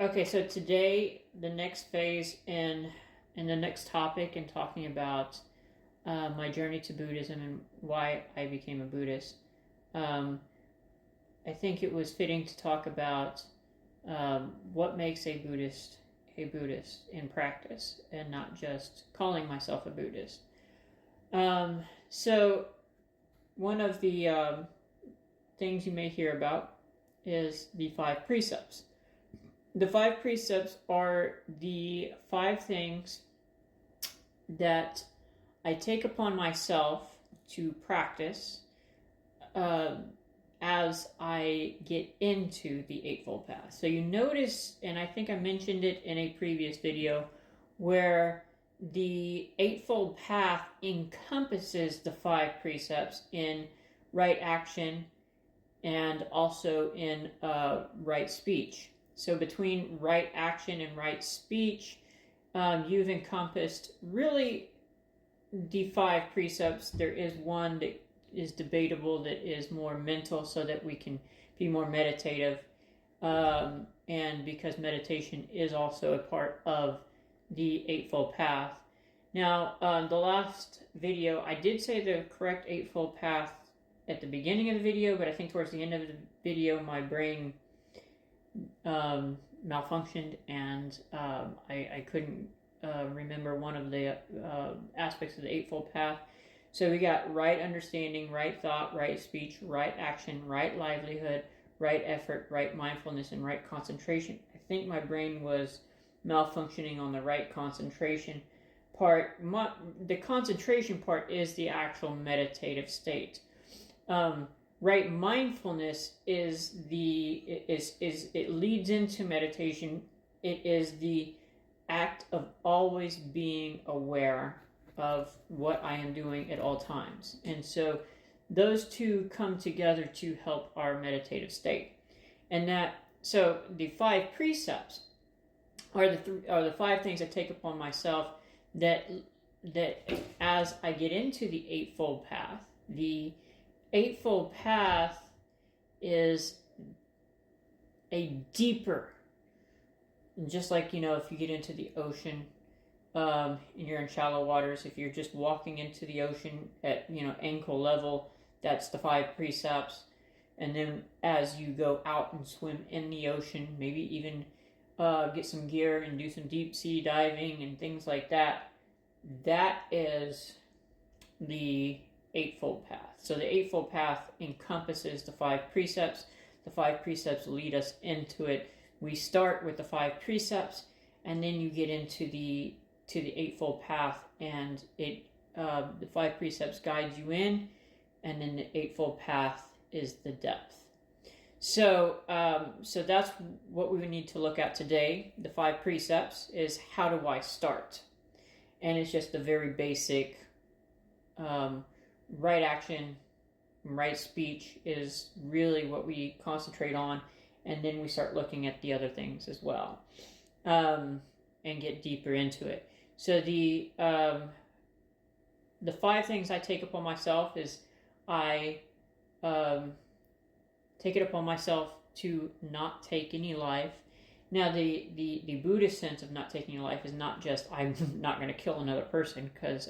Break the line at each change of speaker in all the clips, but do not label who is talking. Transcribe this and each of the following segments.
Okay, so today, the next phase in the next topic, and talking about my journey to Buddhism and why I became a Buddhist. Um, I think it was fitting to talk about what makes a Buddhist in practice, and not just calling myself a Buddhist. So one of the things you may hear about is the 5 precepts. The 5 precepts are the 5 things that I take upon myself to practice as I get into the Eightfold Path. So you notice, and I think I mentioned it in a previous video, where the Eightfold Path encompasses the 5 precepts in right action and also in right speech. So between right action and right speech, you've encompassed really the 5 precepts. There is one that is debatable, that is more mental, so that we can be more meditative. And because meditation is also a part of the Eightfold Path. Now, the last video, I did say the correct Eightfold Path at the beginning of the video, but I think towards the end of the video, my brain malfunctioned, and I couldn't remember one of the aspects of the Eightfold Path. So we got right understanding, right thought, right speech, right action, right livelihood, right effort, right mindfulness, and right concentration. I think my brain was malfunctioning on the right concentration part. The concentration part is the actual meditative state. Right mindfulness is it leads into meditation. It is the act of always being aware of what I am doing at all times. And so those two come together to help our meditative state. And so the 5 precepts are the 5 things I take upon myself that as I get into the Eightfold Path. The Eightfold Path is a deeper, just like, if you get into the ocean, and you're in shallow waters, if you're just walking into the ocean at, ankle level, that's the 5 precepts. And then as you go out and swim in the ocean, maybe even get some gear and do some deep sea diving and things like that, that is the Eightfold Path. So the Eightfold Path encompasses the 5 precepts. The 5 precepts lead us into it. We start with the 5 precepts, and then you get into the Eightfold Path, and the 5 precepts guide you in, and then the Eightfold Path is the depth. So that's what we would need to look at today. The 5 precepts is, how do I start? And it's just the very basic right action, right speech is really what we concentrate on, and then we start looking at the other things as well, and get deeper into it. So the 5 things I take upon myself is, I take it upon myself to not take any life. Now, the Buddhist sense of not taking a life is not just, I'm not going to kill another person, because,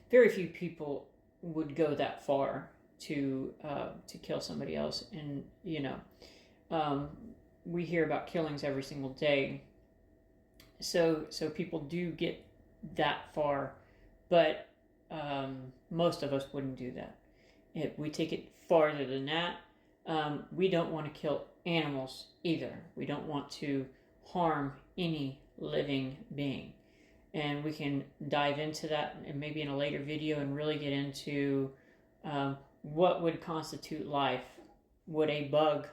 very few people would go that far to kill somebody else. And, we hear about killings every single day. So people do get that far, but most of us wouldn't do that. If we take it farther than that, we don't want to kill animals either. We don't want to harm any living being. And we can dive into that, and maybe in a later video, and really get into what would constitute life. Would a bug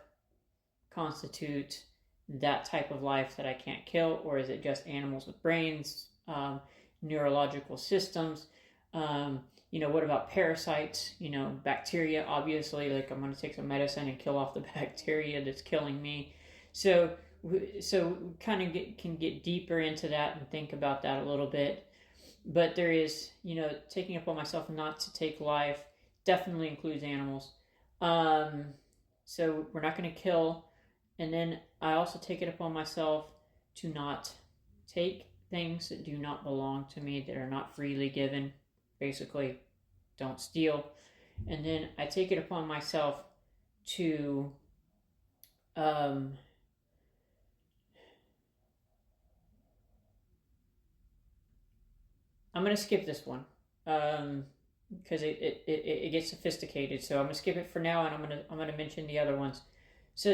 constitute that type of life that I can't kill, or is it just animals with brains, neurological systems? What about parasites? Bacteria, obviously, like, I'm going to take some medicine and kill off the bacteria that's killing me. So kind of can get deeper into that and think about that a little bit. But there is, taking upon myself not to take life definitely includes animals. So we're not going to kill And then I also take it upon myself to not take things that do not belong to me, that are not freely given. Basically, don't steal. And then I take it upon myself to I'm going to skip this one because it gets sophisticated. So I'm going to skip it for now, and I'm going to mention the other ones. So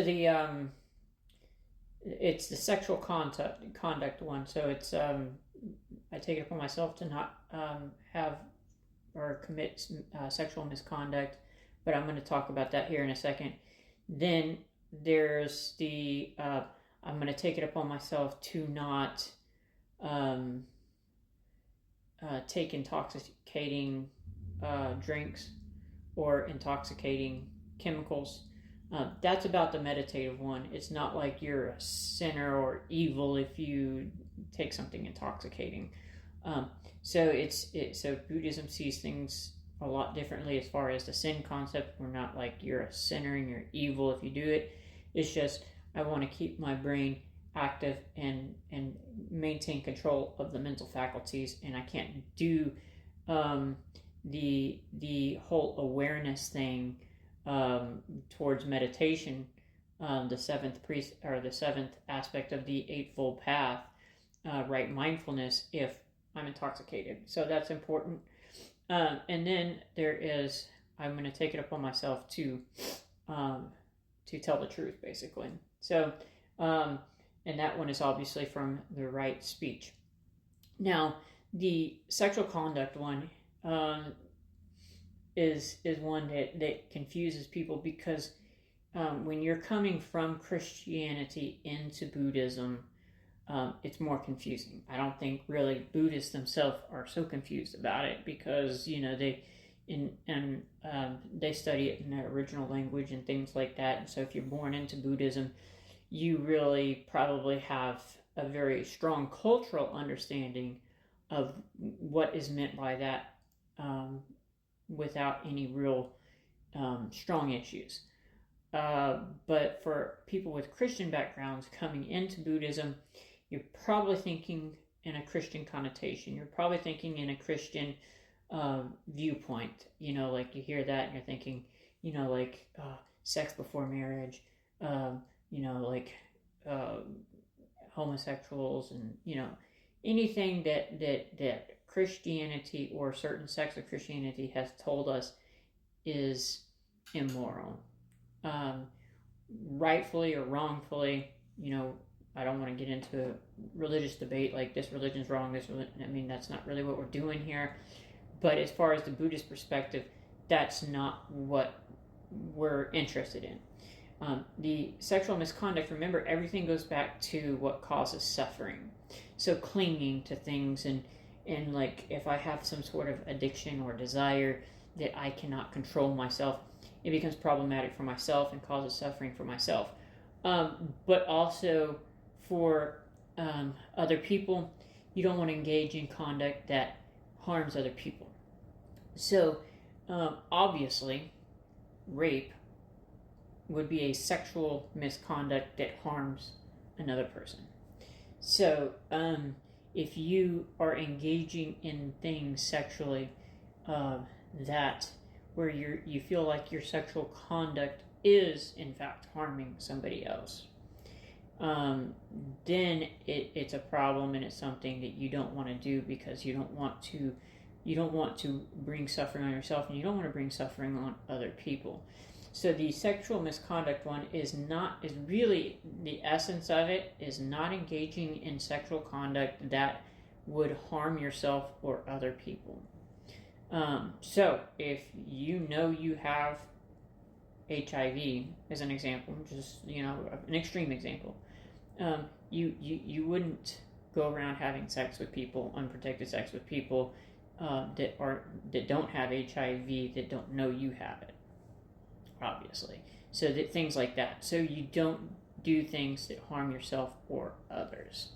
it's the sexual conduct one. So it's I take it upon myself to not have or commit sexual misconduct, but I'm going to talk about that here in a second. Then there's the I'm going to take it upon myself to not take intoxicating drinks or intoxicating chemicals. That's about the meditative one. It's not like you're a sinner or evil if you take something intoxicating. So Buddhism sees things a lot differently as far as the sin concept. We're not like you're a sinner and you're evil if you do it. It's just I want to keep my brain active and maintain control of the mental faculties, and I can't do the whole awareness thing towards meditation, the seventh aspect of the Eightfold Path, right mindfulness, if I'm intoxicated. So that's important. And then there is, I'm going to take it upon myself to tell the truth, basically. So, and that one is obviously from the right speech. Now, the sexual conduct one is one that confuses people because when you're coming from Christianity into Buddhism, it's more confusing. I don't think really Buddhists themselves are so confused about it because they they study it in their original language and things like that. And so if you're born into Buddhism, you really probably have a very strong cultural understanding of what is meant by that without any real strong issues. But for people with Christian backgrounds coming into Buddhism, you're probably thinking in a Christian connotation. You're probably thinking in a Christian viewpoint. Like you hear that and you're thinking, like sex before marriage, like homosexuals, and anything that Christianity or certain sects of Christianity has told us is immoral, rightfully or wrongfully. I don't want to get into a religious debate like this religion's wrong, that's not really what we're doing here. But as far as the Buddhist perspective, that's not what we're interested in. The sexual misconduct, remember, everything goes back to what causes suffering. So clinging to things and like if I have some sort of addiction or desire that I cannot control myself, it becomes problematic for myself and causes suffering for myself. But also for other people, you don't want to engage in conduct that harms other people. So obviously, rape would be a sexual misconduct that harms another person. So if you are engaging in things sexually that where you feel like your sexual conduct is in fact harming somebody else, then it's a problem, and it's something that you don't want to do because you don't want to bring suffering on yourself, and you don't want to bring suffering on other people. So the sexual misconduct one is really the essence of it is not engaging in sexual conduct that would harm yourself or other people. So if you have HIV as an example, just an extreme example, you wouldn't go around having sex with people, unprotected sex with people that don't have HIV, that don't know you have it, obviously. So that things like that. So you don't do things that harm yourself or others.